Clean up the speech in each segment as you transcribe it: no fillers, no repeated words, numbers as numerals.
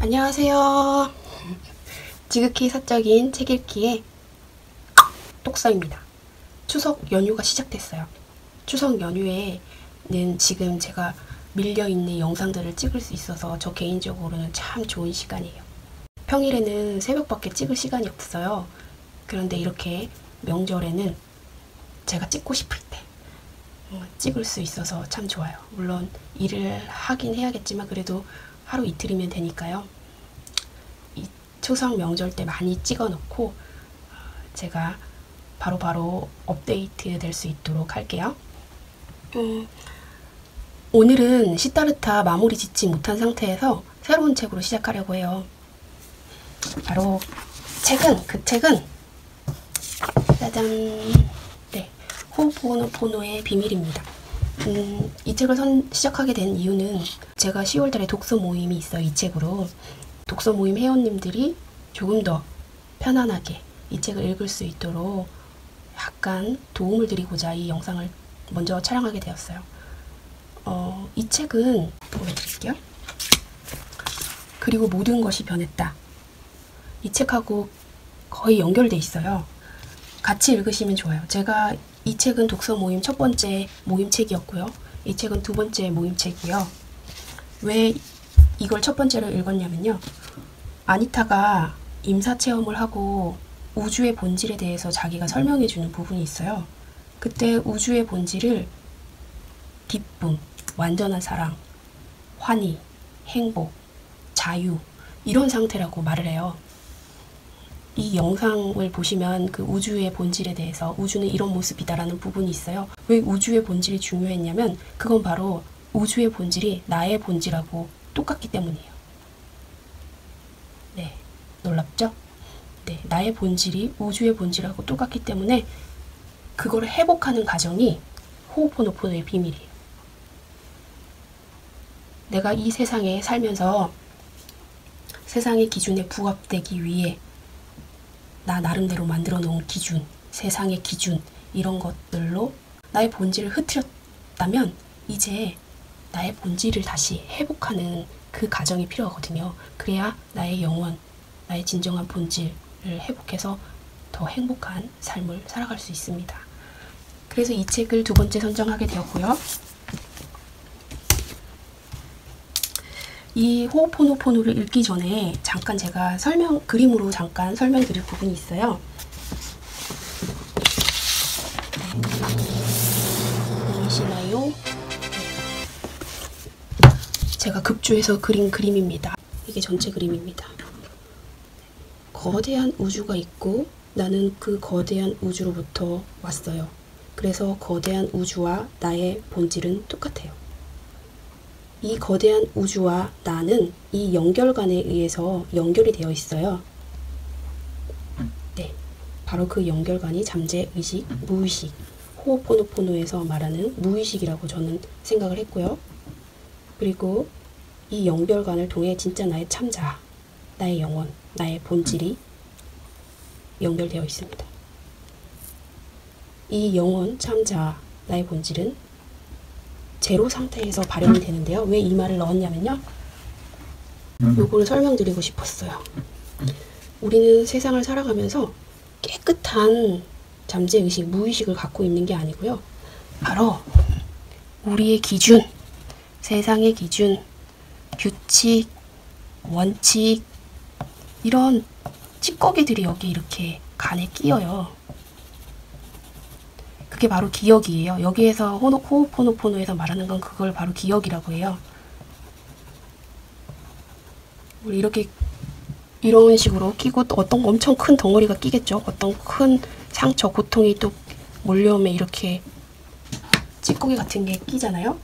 안녕하세요. 지극히 사적인 책 읽기의 똑서입니다. 추석 연휴가 시작됐어요. 추석 연휴에는 지금 제가 밀려있는 영상들을 찍을 수 있어서 저 개인적으로는 참 좋은 시간이에요. 평일에는 새벽밖에 찍을 시간이 없어요. 그런데 이렇게 명절에는 제가 찍고 싶을 때 찍을 수 있어서 참 좋아요. 물론 일을 하긴 해야겠지만 그래도 하루 이틀이면 되니까요. 이 추석 명절 때 많이 찍어 놓고 제가 바로바로 업데이트 될 수 있도록 할게요. 오늘은 시타르타 마무리 짓지 못한 상태에서 새로운 책으로 시작하려고 해요. 바로 그 책은 짜잔! 네, 호오포노포노의 비밀입니다. 이 책을 시작하게 된 이유는 제가 10월달에 독서 모임이 있어요. 이 책으로 독서 모임 회원님들이 조금 더 편안하게 이 책을 읽을 수 있도록 약간 도움을 드리고자 이 영상을 먼저 촬영하게 되었어요. 이 책은 보여드릴게요. 그리고 모든 것이 변했다. 이 책하고 거의 연결돼 있어요. 같이 읽으시면 좋아요. 제가 이 책은 독서 모임 첫 번째 모임책이었고요. 이 책은 두 번째 모임책이고요. 왜 이걸 첫 번째로 읽었냐면요. 아니타가 임사체험을 하고 우주의 본질에 대해서 자기가 설명해주는 부분이 있어요. 그때 우주의 본질을 기쁨, 완전한 사랑, 환희, 행복, 자유 이런 상태라고 말을 해요. 이 영상을 보시면 그 우주의 본질에 대해서 우주는 이런 모습이다라는 부분이 있어요. 왜 우주의 본질이 중요했냐면 그건 바로 우주의 본질이 나의 본질하고 똑같기 때문이에요. 네, 놀랍죠? 네, 나의 본질이 우주의 본질하고 똑같기 때문에 그거를 회복하는 과정이 호오포노포노의 비밀이에요. 내가 이 세상에 살면서 세상의 기준에 부합되기 위해 나 나름대로 만들어 놓은 기준, 세상의 기준 이런 것들로 나의 본질을 흐트렸다면 이제 나의 본질을 다시 회복하는 그 과정이 필요하거든요. 그래야 나의 영혼, 나의 진정한 본질을 회복해서 더 행복한 삶을 살아갈 수 있습니다. 그래서 이 책을 두 번째 선정하게 되었고요. 이 호오포노포노를 읽기 전에 잠깐 제가 그림으로 잠깐 설명드릴 부분이 있어요. 보이시나요? 제가 급조해서 그린 그림입니다. 이게 전체 그림입니다. 거대한 우주가 있고 나는 그 거대한 우주로부터 왔어요. 그래서 거대한 우주와 나의 본질은 똑같아요. 이 거대한 우주와 나는 이 연결관에 의해서 연결이 되어 있어요. 네, 바로 그 연결관이 잠재의식, 무의식, 호오포노포노에서 말하는 무의식이라고 저는 생각을 했고요. 그리고 이 연결관을 통해 진짜 나의 참자, 나의 영혼, 나의 본질이 연결되어 있습니다. 이 영혼, 참자, 나의 본질은 제로 상태에서 발현이 되는데요. 왜 이 말을 넣었냐면요. 요거를 설명드리고 싶었어요. 우리는 세상을 살아가면서 깨끗한 잠재의식, 무의식을 갖고 있는 게 아니고요. 바로 우리의 기준, 세상의 기준, 규칙, 원칙 이런 찌꺼기들이 여기 이렇게 간에 끼어요. 그게 바로 기억이에요. 여기에서 호오포노포노에서 말하는 건 그걸 바로 기억이라고 해요. 우리 이렇게 이런 식으로 끼고 또 어떤 엄청 큰 덩어리가 끼겠죠. 어떤 큰 상처, 고통이 또 몰려오면 이렇게 찌꺼기 같은 게 끼잖아요.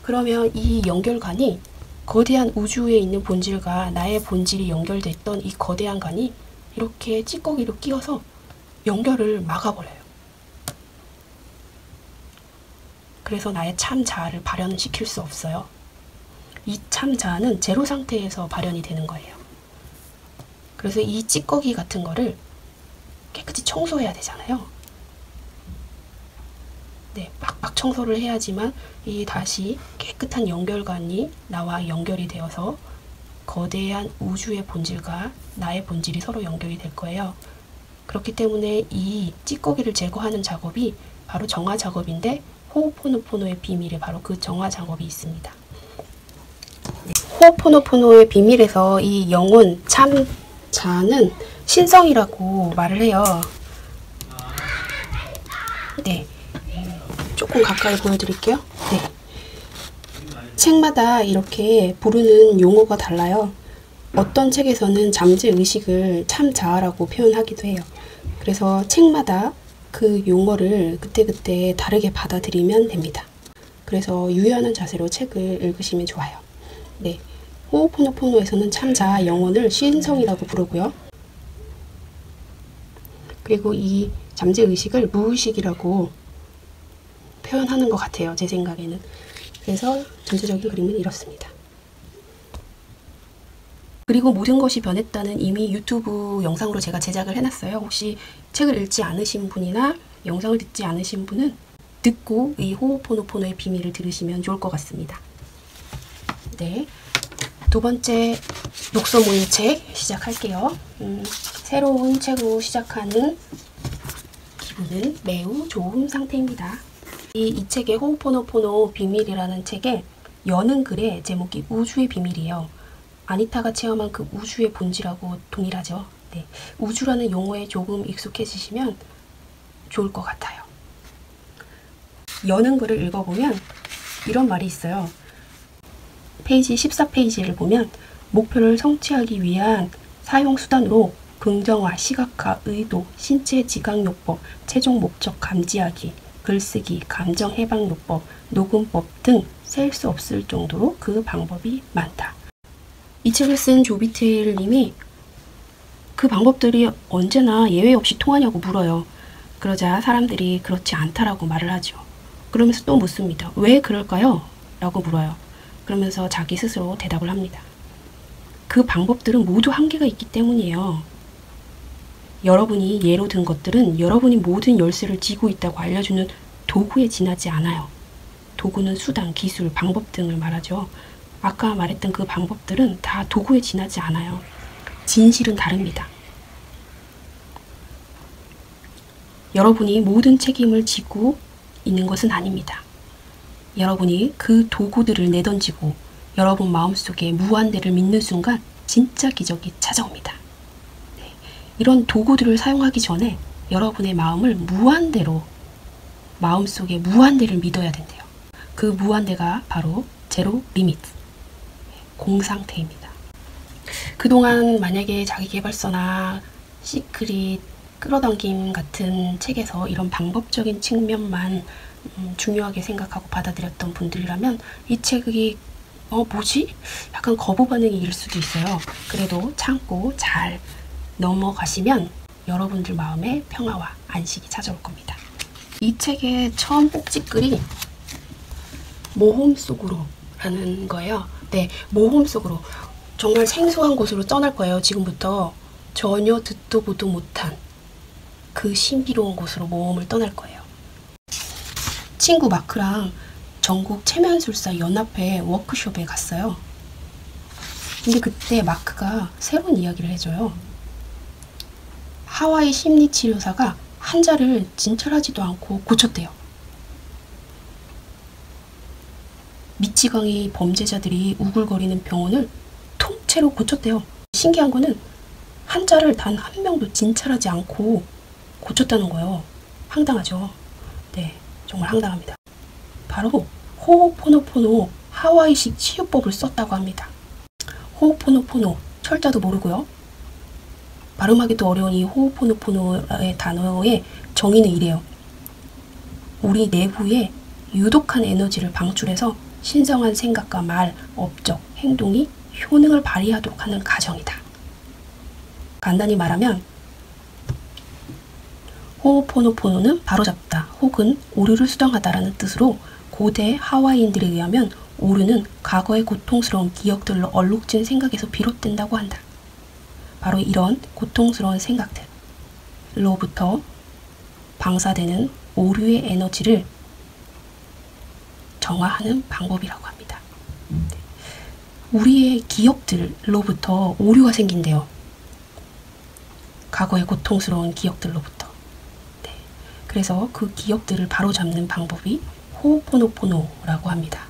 그러면 이 연결관이 거대한 우주에 있는 본질과 나의 본질이 연결됐던 이 거대한 관이 이렇게 찌꺼기로 끼어서 연결을 막아버려요. 그래서 나의 참자아를 발현시킬 수 없어요. 이 참자아는 제로 상태에서 발현이 되는 거예요. 그래서 이 찌꺼기 같은 거를 깨끗이 청소해야 되잖아요. 네, 빡빡 청소를 해야지만 이 다시 깨끗한 연결관이 나와 연결이 되어서 거대한 우주의 본질과 나의 본질이 서로 연결이 될 거예요. 그렇기 때문에 이 찌꺼기를 제거하는 작업이 바로 정화 작업인데, 호오포노포노의 비밀에 바로 그 정화 작업이 있습니다. 호오포노포노의 비밀에서 이 영혼 참자는 신성이라고 말을 해요. 네, 조금 가까이 보여드릴게요. 네, 책마다 이렇게 부르는 용어가 달라요. 어떤 책에서는 잠재의식을 참자아라고 표현하기도 해요. 그래서 책마다 그 용어를 그때그때 다르게 받아들이면 됩니다. 그래서 유연한 자세로 책을 읽으시면 좋아요. 네, 호오포노포노에서는 참자아 영혼을 신성이라고 부르고요. 그리고 이 잠재의식을 무의식이라고 표현하는 것 같아요. 제 생각에는. 그래서 전체적인 그림은 이렇습니다. 그리고 모든 것이 변했다는 이미 유튜브 영상으로 제가 제작을 해놨어요. 혹시 책을 읽지 않으신 분이나 영상을 듣지 않으신 분은 듣고 이 호오포노포노의 비밀을 들으시면 좋을 것 같습니다. 네, 두 번째 독서 모임 책 시작할게요. 새로운 책으로 시작하는 기분은 매우 좋은 상태입니다. 이 책의 호오포노포노 비밀이라는 책에 여는 글의 제목이 우주의 비밀이에요. 아니타가 체험한 그 우주의 본질하고 동일하죠. 네, 우주라는 용어에 조금 익숙해지시면 좋을 것 같아요. 여는 글을 읽어보면 이런 말이 있어요. 페이지 14페이지를 보면 목표를 성취하기 위한 사용수단으로 긍정화, 시각화, 의도, 신체 지각요법, 최종 목적 감지하기, 글쓰기, 감정해방요법, 녹음법 등 셀 수 없을 정도로 그 방법이 많다. 이 책을 쓴 조비테일 님이 그 방법들이 언제나 예외 없이 통하냐고 물어요. 그러자 사람들이 그렇지 않다라고 말을 하죠. 그러면서 또 묻습니다. 왜 그럴까요? 라고 물어요. 그러면서 자기 스스로 대답을 합니다. 그 방법들은 모두 한계가 있기 때문이에요. 여러분이 예로 든 것들은 여러분이 모든 열쇠를 쥐고 있다고 알려주는 도구에 지나지 않아요. 도구는 수단, 기술, 방법 등을 말하죠. 아까 말했던 그 방법들은 다 도구에 지나지 않아요. 진실은 다릅니다. 여러분이 모든 책임을 지고 있는 것은 아닙니다. 여러분이 그 도구들을 내던지고 여러분 마음속에 무한대를 믿는 순간 진짜 기적이 찾아옵니다. 네, 이런 도구들을 사용하기 전에 여러분의 마음을 무한대로, 마음속에 무한대를 믿어야 된대요. 그 무한대가 바로 제로 리미트, 공상태입니다. 그동안 만약에 자기계발서나 시크릿, 끌어당김 같은 책에서 이런 방법적인 측면만 중요하게 생각하고 받아들였던 분들이라면 이 책이 뭐지? 약간 거부 반응일 수도 있어요. 그래도 참고 잘 넘어가시면 여러분들 마음에 평화와 안식이 찾아올 겁니다. 이 책의 처음 꼭지글이 모험 속으로 라는 거예요. 네, 모험 속으로. 정말 생소한 곳으로 떠날 거예요. 지금부터 전혀 듣도 보도 못한 그 신비로운 곳으로 모험을 떠날 거예요. 친구 마크랑 전국 체면술사 연합회 워크숍에 갔어요. 근데 그때 마크가 새로운 이야기를 해줘요. 하와이 심리치료사가 환자를 진찰하지도 않고 고쳤대요. 미치광이 범죄자들이 우글거리는 병원을 통째로 고쳤대요. 신기한 거는 환자를 단 한 명도 진찰하지 않고 고쳤다는 거예요. 황당하죠? 네, 정말 황당합니다. 바로 호오포노포노 하와이식 치유법을 썼다고 합니다. 호오포노포노, 철자도 모르고요. 발음하기도 어려운 이 호오포노포노의 단어의 정의는 이래요. 우리 내부에 유독한 에너지를 방출해서 신성한 생각과 말, 업적, 행동이 효능을 발휘하도록 하는 과정이다. 간단히 말하면 호오포노포노는 바로잡다 혹은 오류를 수정하다라는 뜻으로 고대 하와이인들에 의하면 오류는 과거의 고통스러운 기억들로 얼룩진 생각에서 비롯된다고 한다. 바로 이런 고통스러운 생각들로부터 방사되는 오류의 에너지를 정화하는 방법이라고 합니다. 우리의 기억들로부터 오류가 생긴대요. 과거의 고통스러운 기억들로부터. 네. 그래서 그 기억들을 바로잡는 방법이 호호포노포노라고 합니다.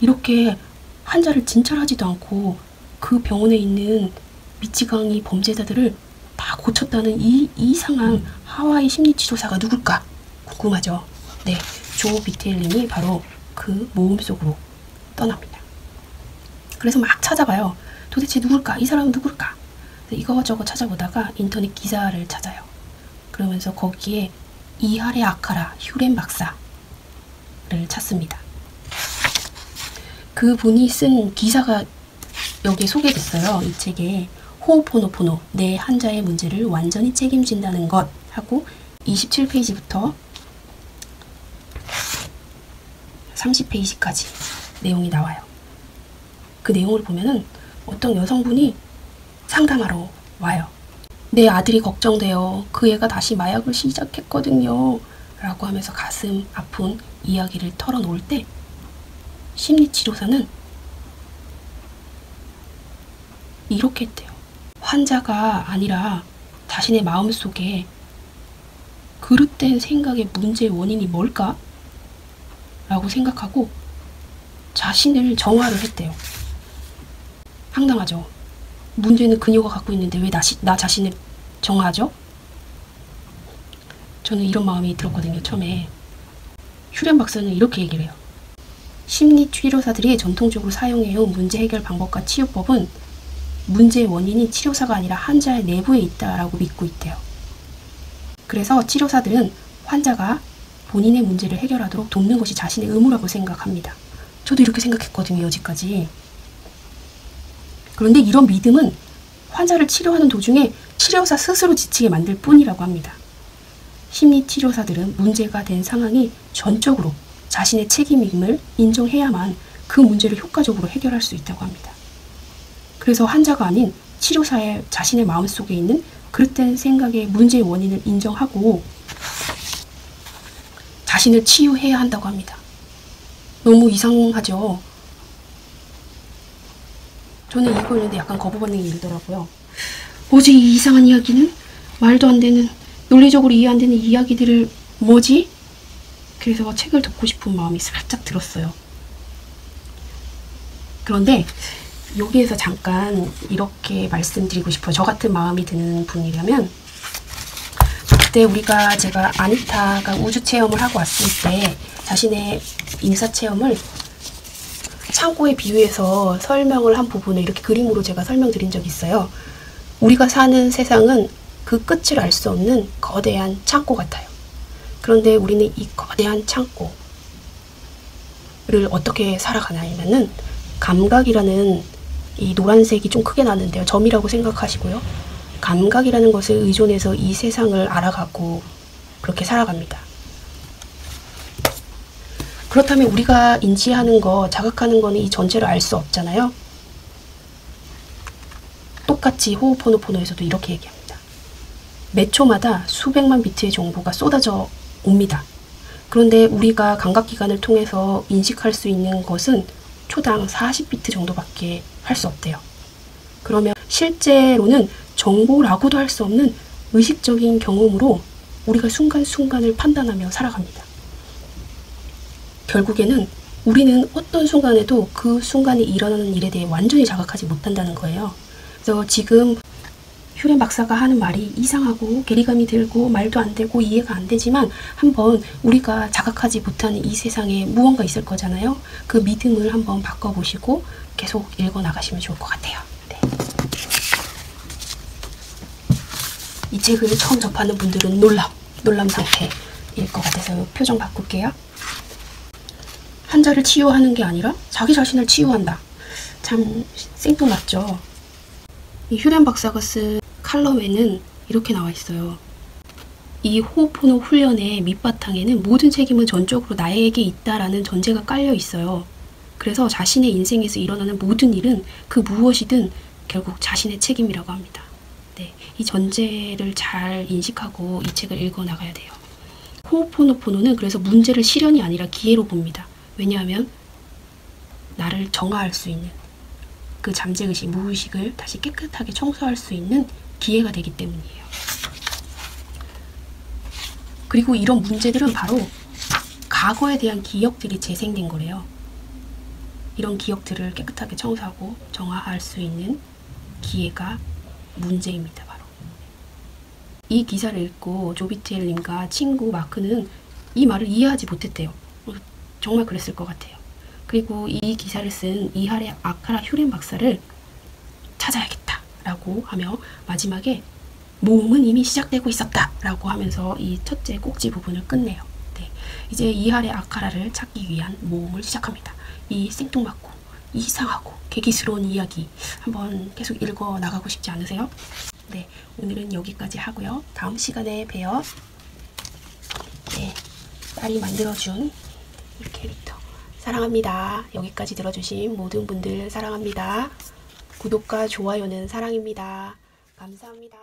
이렇게 환자를 진찰하지도 않고 그 병원에 있는 미치광이 범죄자들을 다 고쳤다는 이 상한 하와이 심리치료사가 누굴까? 궁금하죠? 네, 조 비텔님이 바로 그 모험 속으로 떠납니다. 그래서 막 찾아봐요. 도대체 누굴까? 이 사람은 누굴까? 이거저거 찾아보다가 인터넷 기사를 찾아요. 그러면서 거기에 이하레 아카라 휴렌 박사를 찾습니다. 그분이 쓴 기사가 여기에 소개됐어요. 이 책에 호호포노포노, 내 환자의 문제를 완전히 책임진다는 것 하고 27페이지부터 30페이지까지 내용이 나와요. 그 내용을 보면은 어떤 여성분이 상담하러 와요. 내 아들이 걱정돼요. 그 애가 다시 마약을 시작했거든요. 라고 하면서 가슴 아픈 이야기를 털어놓을 때 심리치료사는 이렇게 했대요. 환자가 아니라 자신의 마음속에 그릇된 생각의 문제의 원인이 뭘까? 라고 생각하고 자신을 정화를 했대요. 황당하죠? 문제는 그녀가 갖고 있는데 왜 나 자신을 정화하죠? 저는 이런 마음이 들었거든요, 처음에. 휴렌 박사는 이렇게 얘기를 해요. 심리치료사들이 전통적으로 사용해온 문제 해결 방법과 치유법은 문제의 원인이 치료사가 아니라 환자의 내부에 있다라고 믿고 있대요. 그래서 치료사들은 환자가 본인의 문제를 해결하도록 돕는 것이 자신의 의무라고 생각합니다. 저도 이렇게 생각했거든요, 여지까지. 그런데 이런 믿음은 환자를 치료하는 도중에 치료사 스스로 지치게 만들 뿐이라고 합니다. 심리치료사들은 문제가 된 상황이 전적으로 자신의 책임임을 인정해야만 그 문제를 효과적으로 해결할 수 있다고 합니다. 그래서 환자가 아닌 치료사의 자신의 마음속에 있는 그릇된 생각의 문제의 원인을 인정하고 자신을 치유해야 한다고 합니다. 너무 이상하죠? 저는 이거 읽는데 약간 거부반응이 일더라고요. 뭐지 이 이상한 이야기는? 말도 안 되는, 논리적으로 이해 안 되는 이야기들을 뭐지? 그래서 책을 덮고 싶은 마음이 살짝 들었어요. 그런데 여기에서 잠깐 이렇게 말씀드리고 싶어요. 저 같은 마음이 드는 분이라면, 그때 제가 아니타가 우주 체험을 하고 왔을 때 자신의 인사 체험을 창고에 비유해서 설명을 한 부분을 이렇게 그림으로 제가 설명드린 적이 있어요. 우리가 사는 세상은 그 끝을 알 수 없는 거대한 창고 같아요. 그런데 우리는 이 거대한 창고를 어떻게 살아가냐면은 감각이라는 이 노란색이 좀 크게 나는데요. 점이라고 생각하시고요. 감각이라는 것을 의존해서 이 세상을 알아가고 그렇게 살아갑니다. 그렇다면 우리가 인지하는 거, 자각하는 거는 이 전체를 알 수 없잖아요. 똑같이 호호포노포노에서도 이렇게 얘기합니다. 매 초마다 수백만 비트의 정보가 쏟아져 옵니다. 그런데 우리가 감각기관을 통해서 인식할 수 있는 것은 초당 40비트 정도밖에 할 수 없대요. 그러면 실제로는 정보라고도 할 수 없는 의식적인 경험으로 우리가 순간순간을 판단하며 살아갑니다. 결국에는 우리는 어떤 순간에도 그 순간에 일어나는 일에 대해 완전히 자각하지 못한다는 거예요. 그래서 지금 휴렌 박사가 하는 말이 이상하고 괴리감이 들고 말도 안 되고 이해가 안 되지만 한번 우리가 자각하지 못하는 이 세상에 무언가 있을 거잖아요. 그 믿음을 한번 바꿔보시고 계속 읽어나가시면 좋을 것 같아요. 네. 이 책을 처음 접하는 분들은 놀람 상태일 것 같아서 표정 바꿀게요. 환자를 치유하는 게 아니라 자기 자신을 치유한다. 참 생뚱맞죠. 이 휴렌 박사가 쓴 칼럼에는 이렇게 나와 있어요. 이 호호포노 훈련의 밑바탕에는 모든 책임은 전적으로 나에게 있다라는 전제가 깔려 있어요. 그래서 자신의 인생에서 일어나는 모든 일은 그 무엇이든 결국 자신의 책임이라고 합니다. 네, 이 전제를 잘 인식하고 이 책을 읽어나가야 돼요. 호호포노포노는 그래서 문제를 시련이 아니라 기회로 봅니다. 왜냐하면 나를 정화할 수 있는 그 잠재의식, 무의식을 다시 깨끗하게 청소할 수 있는 기회가 되기 때문이에요. 그리고 이런 문제들은 바로 과거에 대한 기억들이 재생된 거래요. 이런 기억들을 깨끗하게 청소하고 정화할 수 있는 기회가 문제입니다. 바로 이 기사를 읽고 조비티엘님과 친구 마크는 이 말을 이해하지 못했대요. 정말 그랬을 것 같아요. 그리고 이 기사를 쓴 이하레 아카라 휴렌 박사를 찾아야겠다 라고 하며 마지막에 모험은 이미 시작되고 있었다 라고 하면서 이 첫째 꼭지 부분을 끝내요. 네, 이제 이하레 아카라를 찾기 위한 모험을 시작합니다. 이 생뚱맞고 이상하고 개기스러운 이야기 한번 계속 읽어 나가고 싶지 않으세요? 네, 오늘은 여기까지 하고요. 다음 시간에 봬요. 네, 딸이 만들어준 이 캐릭터 사랑합니다. 여기까지 들어주신 모든 분들 사랑합니다. 구독과 좋아요는 사랑입니다. 감사합니다.